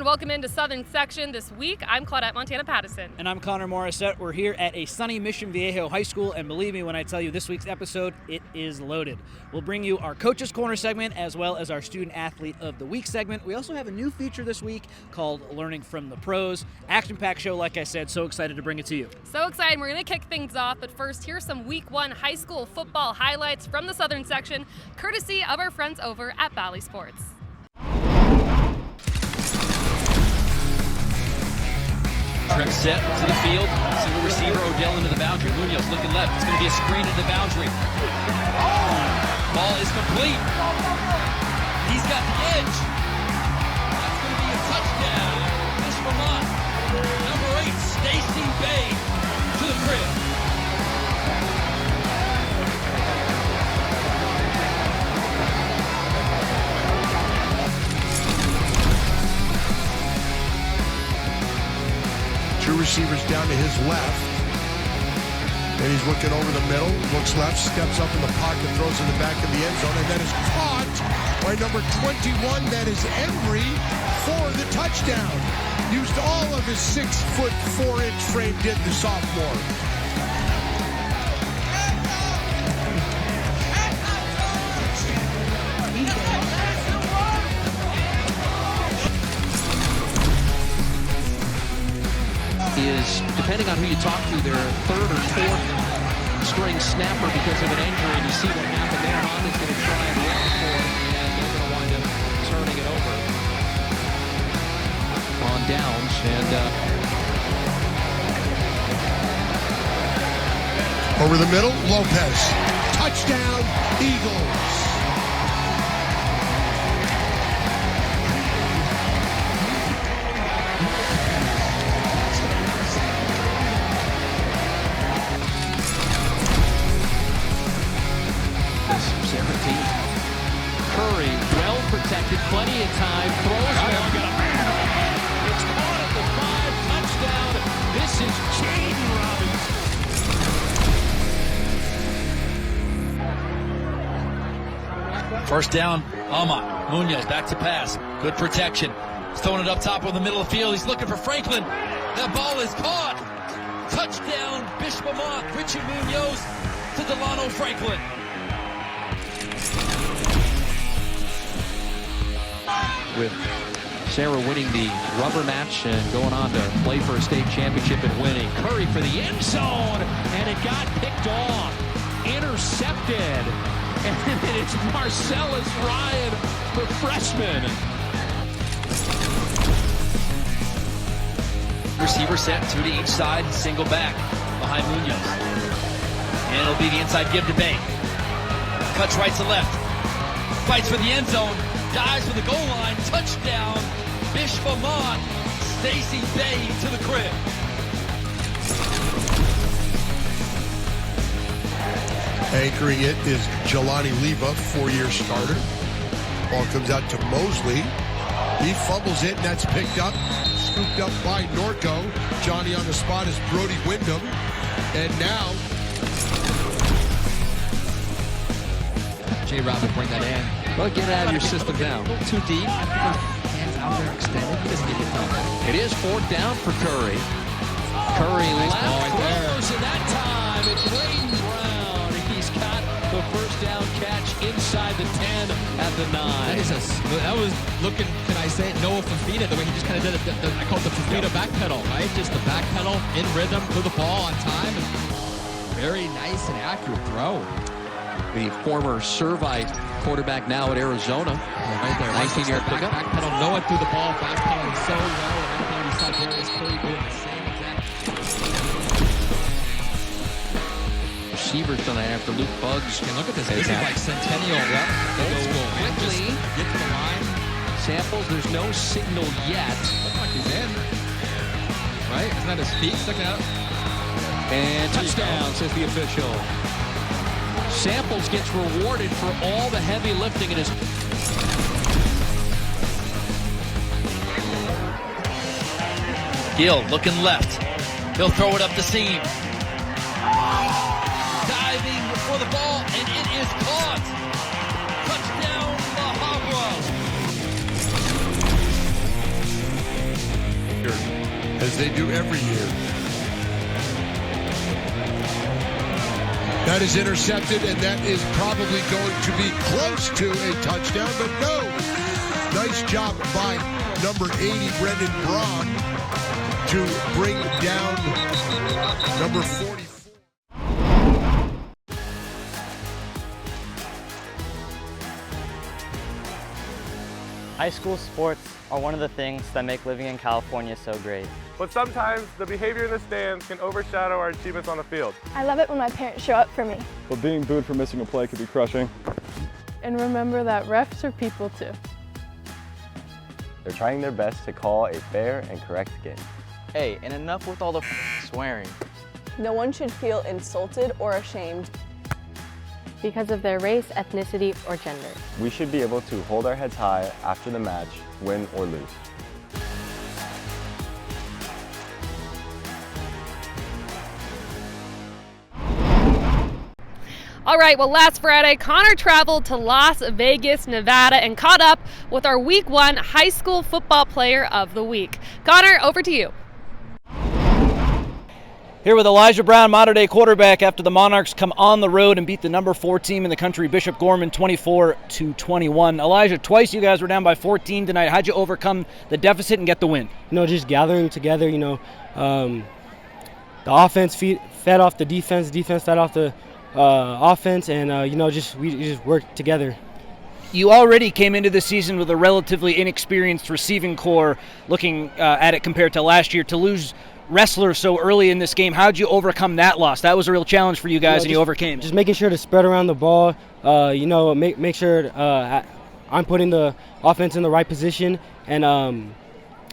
welcome into Southern Section this week. I'm Claudette Montana-Pattison. And I'm Connor Morissette. We're here at a sunny Mission Viejo High School, and believe me when I tell you this week's episode, it is loaded. We'll bring you our Coach's Corner segment as well as our Student Athlete of the Week segment. We also have a new feature this week called Learning from the Pros. Action-packed show, like I said, so excited to bring it to you. So excited. We're going to kick things off, but first, here's some Week 1 high school football highlights from the Southern Section, courtesy of our friends over at Valley Sports. Trick set to the field. Single receiver Odell into the boundary. Munoz looking left. It's going to be a screen into the boundary. Ball is complete. He's got the edge. That's going to be a touchdown. This Vermont. Number 8, Stacy Bay to the crib. Two receivers down to his left. And he's looking over the middle, looks left, steps up in the pocket, throws in the back of the end zone, and that is caught by number 21, that is Embry, for the touchdown. Used all of his 6'4" frame, did the sophomore. Is, depending on who you talk to, their third or fourth string snapper because of an injury, and you see what happened there. Honda's going to try and run for it, and they're going to wind up turning it over on downs. And over the middle, Lopez. Touchdown, Eagles. Curry, well protected, plenty of time, throws one. It's caught at the 5, touchdown. This is Jaden Robbins. First down, Ahmad. Munoz back to pass. Good protection. He's throwing it up top in the middle of the field. He's looking for Franklin. That ball is caught. Touchdown, Bishopamont. Richie Munoz to Delano Franklin. With Sarah winning the rubber match and going on to play for a state championship and winning. Curry for the end zone, and it got picked off. Intercepted. And it's Marcellus Ryan, the freshman. Receiver set, 2 to each side, single back behind Munoz. And it'll be the inside give to Bay. Cuts right to left. Fights for the end zone. Dives for the goal line, touchdown, Bish Vermont, Stacy Bay to the crib. Anchoring it is Jelani Leva, 4-year starter. Ball comes out to Mosley. He fumbles it, and that's picked up, scooped up by Norco. Johnny on the spot is Brody Wyndham. And now J-Rob will bring that in. Well, get out of your system now. Too deep. Hands out there extended. He doesn't need to tell. It is 4th down for Curry. Curry left right throws, and that time it's Wayne Brown. He's got the first down catch inside the 10 at the 9. That was looking, can I say it, Noah Fafita, the way he just kind of did it. I call it the Fafita back pedal, right? Just the back pedal in rhythm, threw the ball on time. And very nice and accurate throw. The former Servite quarterback now at Arizona. Right there. 19-yard pickup. Back pedal. Noah threw the ball back pedal so well. And everything we saw Darius Curry doing the same exact. Receivers gonna have to Luke Buggs. And look at this. This is like Centennial. Old school. Quickly. Get to the line. Samples. There's no signal yet. Looks like he's in. Right? Isn't that his feet sticking out? And touchdown, says the official. Samples gets rewarded for all the heavy lifting in his. Gill looking left. He'll throw it up the seam. Diving for the ball, and it is caught. Touchdown, La Habra. they do every year. That is intercepted, and that is probably going to be close to a touchdown, but no. Nice job by number 80, Brendan Braun, to bring down number 44. High school sports are one of the things that make living in California so great. But sometimes the behavior in the stands can overshadow our achievements on the field. I love it when my parents show up for me. But being booed for missing a play could be crushing. And remember that refs are people too. They're trying their best to call a fair and correct game. Hey, and enough with all the swearing. No one should feel insulted or ashamed because of their race, ethnicity, or gender. We should be able to hold our heads high after the match, win or lose. All right, well, last Friday, Connor traveled to Las Vegas, Nevada, and caught up with our Week 1 High School Football Player of the Week. Connor, over to you. Here with Elijah Brown, modern-day quarterback, after the Monarchs come on the road and beat the number 4 team in the country, Bishop Gorman, 24-21. Elijah, twice you guys were down by 14 tonight. How'd you overcome the deficit and get the win? Just gathering together. The offense fed off the defense fed off the offense, and we just worked together. You already came into the season with a relatively inexperienced receiving core. Looking at it compared to last year, to lose wrestlers so early in this game, how'd you overcome that loss? That was a real challenge for you guys, and you overcame. Just making sure to spread around the ball. Make sure I'm putting the offense in the right position, and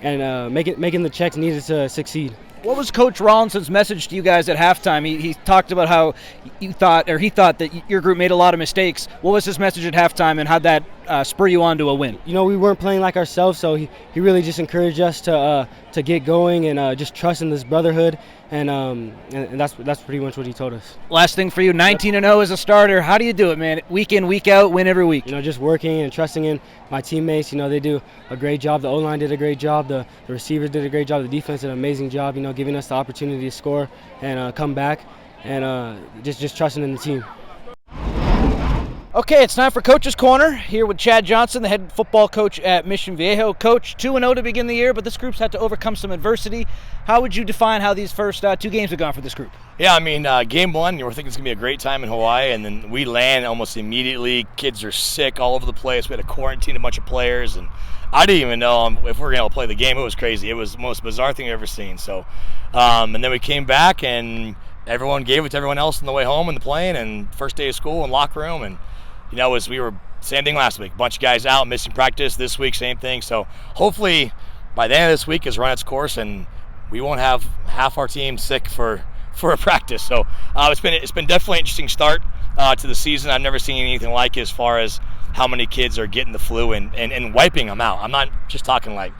making the checks needed to succeed. What was Coach Rawlinson's message to you guys at halftime? He talked about how he thought that your group made a lot of mistakes. What was his message at halftime, and how'd that spur you on to a win? We weren't playing like ourselves, so he really just encouraged us to get going and just trust in this brotherhood, and that's pretty much what he told us. Last thing for you, 19-0 as a starter. How do you do it, man? Week in, week out, win every week. Just working and trusting in my teammates. They do a great job. The O-line did a great job. The receivers did a great job. The defense did an amazing job, giving us the opportunity to score and come back, and just trusting in the team. Okay, it's time for Coach's Corner, here with Chad Johnson, the head football coach at Mission Viejo. Coach, 2-0 to begin the year, but this group's had to overcome some adversity. How would you define how these first 2 games have gone for this group? Yeah, game 1, we're thinking it's going to be a great time in Hawaii, and then we land almost immediately. Kids are sick all over the place. We had to quarantine a bunch of players, and I didn't even know if we were going to play the game. It was crazy. It was the most bizarre thing I've ever seen. So, and then we came back, and everyone gave it to everyone else on the way home in the plane, and first day of school and locker room, and as we were same thing last week. A bunch of guys out, missing practice. This week, same thing. So hopefully by the end of this week has run its course, and we won't have half our team sick for a practice. So it's been definitely an interesting start to the season. I've never seen anything like it as far as how many kids are getting the flu and wiping them out. I'm not just talking like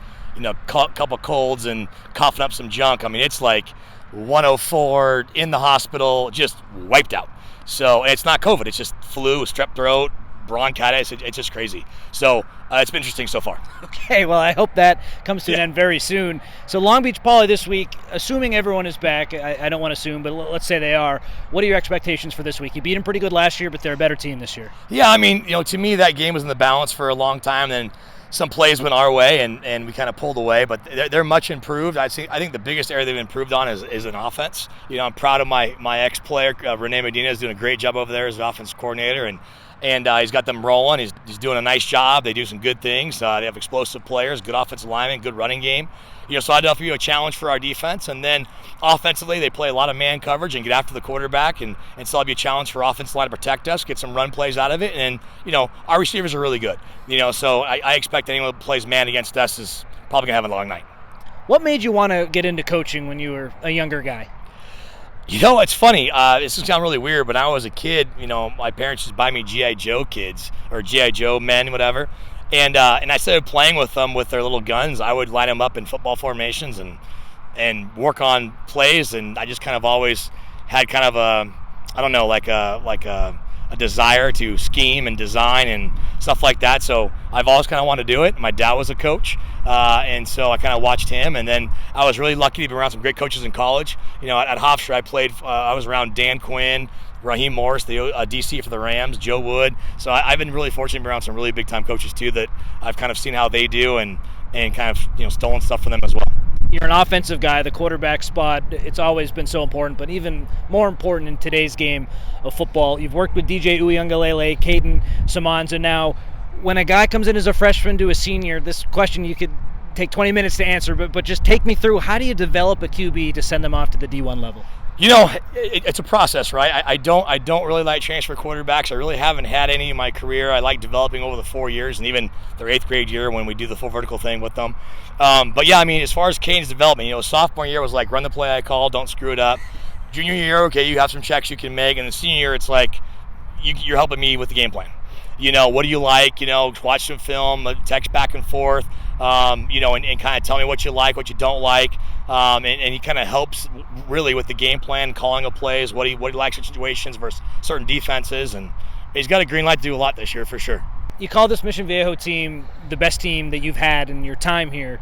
couple colds and coughing up some junk. It's like 104 in the hospital, just wiped out. So it's not COVID, it's just flu, strep throat, bronchitis. It's just crazy. So it's been interesting so far. Okay, well, I hope that comes to an end very soon. So Long Beach Poly this week, assuming everyone is back, I don't want to assume, but let's say they are. What are your expectations for this week? You beat them pretty good last year, but they're a better team this year. Yeah, to me that game was in the balance for a long time. Then some plays went our way, and we kind of pulled away, but they're much improved. I think the biggest area they've improved on is an offense. I'm proud of my ex-player, Rene Medina, is doing a great job over there as an offense coordinator, and he's got them rolling. He's doing a nice job. They do some good things. They have explosive players, good offensive linemen, good running game. So I'd offer you a challenge for our defense. And then offensively, they play a lot of man coverage and get after the quarterback, and so I'll be a challenge for offensive line to protect us, get some run plays out of it. And, our receivers are really good. So I expect anyone who plays man against us is probably going to have a long night. What made you want to get into coaching when you were a younger guy? It's funny. This will sound really weird, but when I was a kid, my parents used to buy me G.I. Joe kids or G.I. Joe men, whatever. And I started playing with them with their little guns. I would line them up in football formations and work on plays. And I just kind of always had kind of a a desire to scheme and design and stuff like that. So I've always kind of wanted to do it. My dad was a coach, and so I kind of watched him. And then I was really lucky to be around some great coaches in college. At Hofstra, I was around Dan Quinn, Raheem Morris, the DC for the Rams, Joe Wood. So I've been really fortunate to be around some really big time coaches too that I've kind of seen how they do and kind of stolen stuff from them as well. You're an offensive guy. The quarterback spot, it's always been so important, but even more important in today's game of football. You've worked with DJ Uiagalelei, Kadin, Semonza. Now, when a guy comes in as a freshman to a senior, this question you could take 20 minutes to answer, but just take me through, how do you develop a QB to send them off to the D1 level? It's a process, right? I don't really like transfer quarterbacks. I really haven't had any in my career. I like developing over the 4 years and even their 8th grade year when we do the full vertical thing with them. But yeah, as far as Kane's development, sophomore year was like run the play I call, don't screw it up. Junior year, okay, you have some checks you can make, and the senior year, it's like you're helping me with the game plan. What do you like? Watch some film, text back and forth, and kind of tell me what you like, what you don't like. And he kind of helps really with the game plan, calling of plays, what he likes in situations versus certain defenses. And he's got a green light to do a lot this year for sure. You call this Mission Viejo team the best team that you've had in your time here.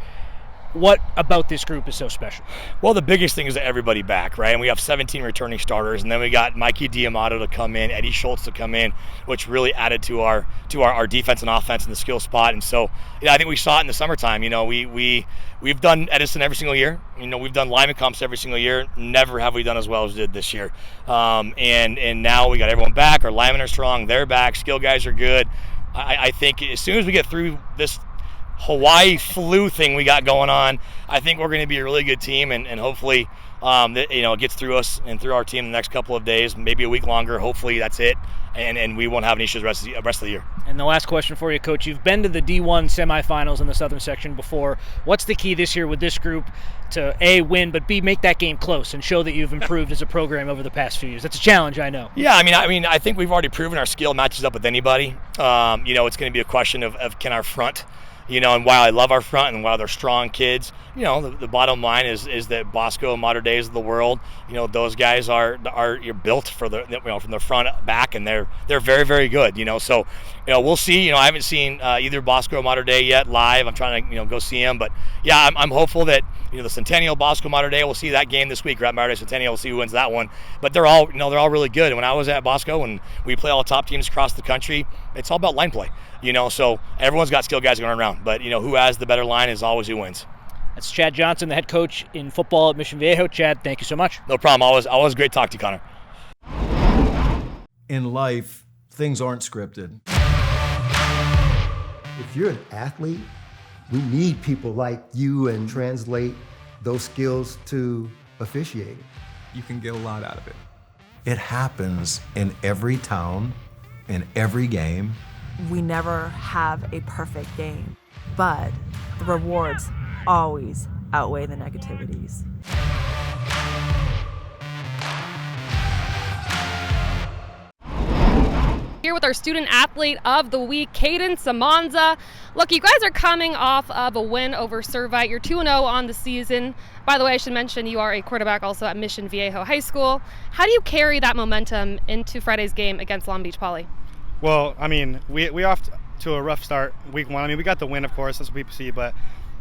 What about this group is so special? Well, the biggest thing is that everybody back, right? And we have 17 returning starters, and then we got Mikey Diamato to come in, Eddie Schultz to come in, which really added to our defense and offense in the skill spot. And so, I think we saw it in the summertime. We've done Edison every single year. We've done lineman comps every single year. Never have we done as well as we did this year. And now we got everyone back. Our linemen are strong. They're back. Skill guys are good. I think as soon as we get through this Hawaii flu thing we got going on, I think we're going to be a really good team, and hopefully it gets through us and through our team the next couple of days, maybe a week longer. Hopefully that's it, and we won't have any issues the rest of the year. And the last question for you, Coach. You've been to the D1 semifinals in the Southern section before. What's the key this year with this group to A, win, but B, make that game close and show that you've improved as a program over the past few years? That's a challenge, I know. Yeah, I think we've already proven our skill matches up with anybody. It's going to be a question of can our front, and while I love our front and while they're strong kids, the bottom line is that Bosco, Modern Days of the world, those guys are you're built for from the front back, and they're very, very good. So we'll see. I haven't seen either Bosco or Modern Day yet live. I'm trying to go see them, but yeah, I'm hopeful that the Centennial, Bosco, Modern Day, we'll see that game this week. Right, Modern Day Centennial, we'll see who wins that one. But they're all really good. And when I was at Bosco and we play all the top teams across the country, it's all about line play. So everyone's got skill guys going around, but who has the better line is always who wins. That's Chad Johnson, the head coach in football at Mission Viejo. Chad, thank you so much. No problem. Always great to talk to you, Connor. In life, things aren't scripted. If you're an athlete, we need people like you and translate those skills to officiating. You can get a lot out of it. It happens in every town, in every game. We never have a perfect game, but the rewards always outweigh the negativities. Here with our student athlete of the week, Kadin Semonza. Look, you guys are coming off of a win over Servite. You're 2-0 on the season. By the way, I should mention you are a quarterback also at Mission Viejo High School. How do you carry that momentum into Friday's game against Long Beach Poly? Well, we off to a rough start week one. We got the win, of course, that's what people see, but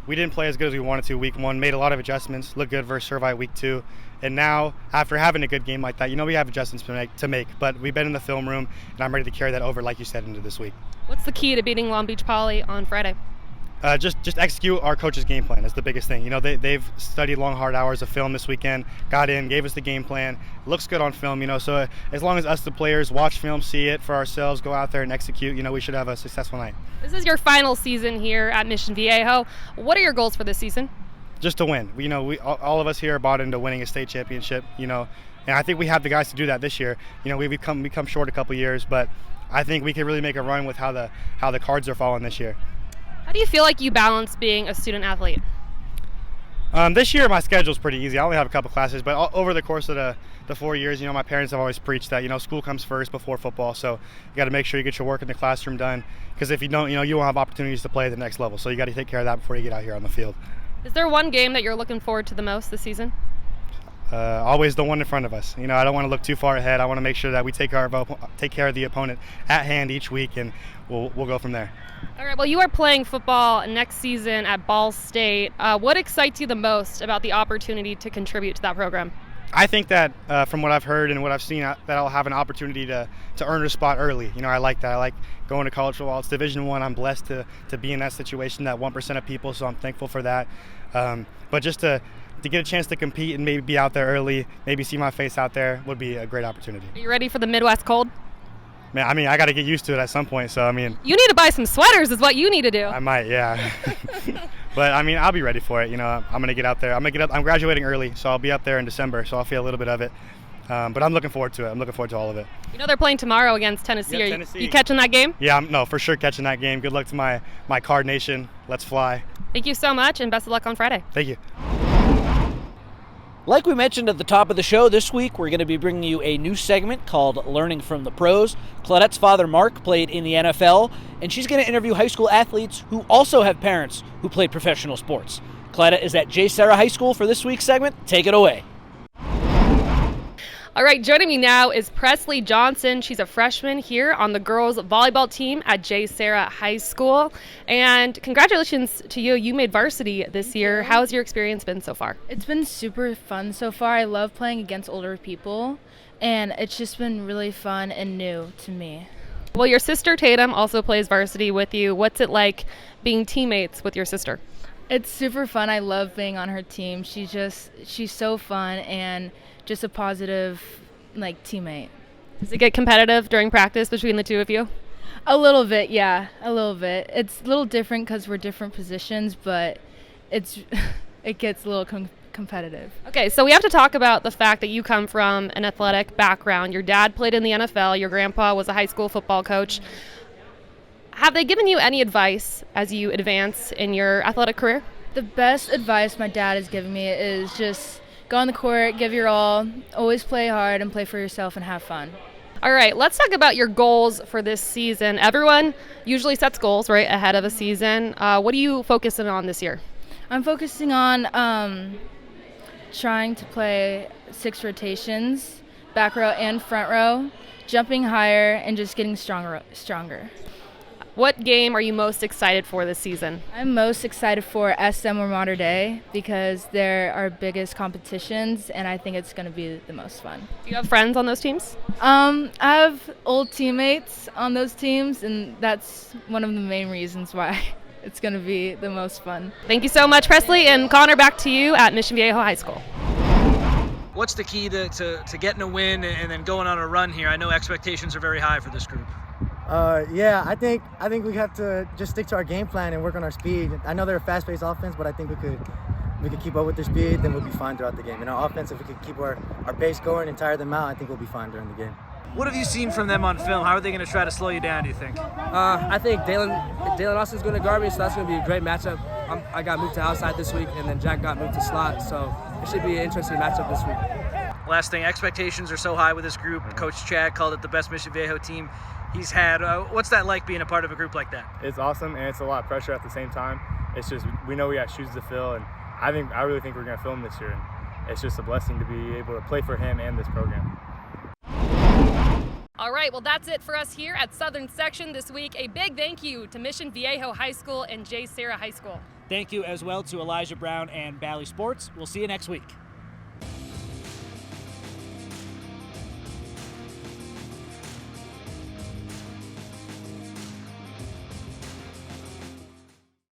we didn't play as good as we wanted to week one. Made a lot of adjustments, looked good versus Servite week two. And now, after having a good game like that, we have adjustments to make. But we've been in the film room, and I'm ready to carry that over, like you said, into this week. What's the key to beating Long Beach Poly on Friday? Just execute our coach's game plan. That's the biggest thing. They've studied long, hard hours of film this weekend, got in, gave us the game plan. It looks good on film, so as long as us, the players, watch film, see it for ourselves, go out there and execute, we should have a successful night. This is your final season here at Mission Viejo. What are your goals for this season? Just to win. We all of us here are bought into winning a state championship, and I think we have the guys to do that this year. We've come short a couple years, but I think we can really make a run with how the cards are falling this year. How do you feel like you balance being a student athlete? This year my schedule's pretty easy. I only have a couple classes, but over the course of the 4 years, my parents have always preached that, school comes first before football. So you got to make sure you get your work in the classroom done, because if you don't, you won't have opportunities to play at the next level. So you got to take care of that before you get out here on the field. Is there one game that you're looking forward to the most this season? always the one in front of us. You know, I don't want to look too far ahead. I want to make sure that we take care of the opponent at hand each week, and we'll go from there. All right, well, you are playing football next season at Ball State. What excites you the most about the opportunity to contribute to that program? I think that from what I've heard and what I've seen, that I'll have an opportunity to earn a spot early. You know, I like that. I like going to college football. It's Division I. I'm blessed to be in that situation, that 1% of people, so I'm thankful for that. But just to get a chance to compete and maybe be out there early, maybe see my face out there would be a great opportunity. Are you ready for the Midwest cold? Man, I mean, I got to get used to it at some point. So, I mean, you need to buy some sweaters is what you need to do. I might, yeah. But, I mean, I'll be ready for it. You know, I'm going to get out there. I'm graduating early, so I'll be up there in December, so I'll feel a little bit of it. But I'm looking forward to it. I'm looking forward to all of it. You know they're playing tomorrow against Tennessee. Yep, Are Tennessee. you catching that game? Yeah, no, for sure catching that game. Good luck to my Card Nation. Let's fly. Thank you so much, and best of luck on Friday. Thank you. Like we mentioned at the top of the show, this week we're going to be bringing you a new segment called Learning from the Pros. Claudette's father, Mark, played in the NFL, and she's going to interview high school athletes who also have parents who played professional sports. Claudette is at JSerra High School for this week's segment. Take it away. All right, joining me now is Presley Johnson. She's a freshman here on the girls volleyball team at JSerra High School. And congratulations to you. You made varsity this year. How's your experience been so far? It's been super fun so far. I love playing against older people, and it's just been really fun and new to me. Well, your sister Tatum also plays varsity with you. What's it like being teammates with your sister? It's super fun. I love being on her team. She's so fun and just a positive teammate. Does it get competitive during practice between the two of you? A little bit, yeah, a little bit. It's a little different because we're different positions, but it gets a little competitive. Okay, so we have to talk about the fact that you come from an athletic background. Your dad played in the NFL. Your grandpa was a high school football coach. Have they given you any advice as you advance in your athletic career? The best advice my dad has given me is just go on the court, give your all, always play hard and play for yourself and have fun. All right, let's talk about your goals for this season. Everyone usually sets goals right ahead of a season. What are you focusing on this year? I'm focusing on trying to play 6 rotations, back row and front row, jumping higher and just getting stronger. What game are you most excited for this season? I'm most excited for SM or Mater Dei because they're our biggest competitions, and I think it's going to be the most fun. Do you have friends on those teams? I have old teammates on those teams, and that's one of the main reasons why it's going to be the most fun. Thank you so much, Presley, and Connor, back to you at Mission Viejo High School. What's the key to getting a win and then going on a run here? I know expectations are very high for this group. Yeah, I think we have to just stick to our game plan and work on our speed. I know they're a fast-paced offense, but I think we could keep up with their speed, then we'll be fine throughout the game. And our offense, if we could keep our pace going and tire them out, I think we'll be fine during the game. What have you seen from them on film? How are they going to try to slow you down, do you think? I think Dalen Austin's going to guard me, so that's going to be a great matchup. I got moved to outside this week, and then Jack got moved to slot, so it should be an interesting matchup this week. Last thing, expectations are so high with this group. Coach Chad called it the best Mission Viejo team he's had. What's that like being a part of a group like that? It's awesome, and it's a lot of pressure at the same time. It's just, we know we got shoes to fill, and I really think we're going to fill him this year. And it's just a blessing to be able to play for him and this program. All right, well, that's it for us here at Southern Section this week. A big thank you to Mission Viejo High School and JSerra High School. Thank you as well to Elijah Brown and Bally Sports. We'll see you next week.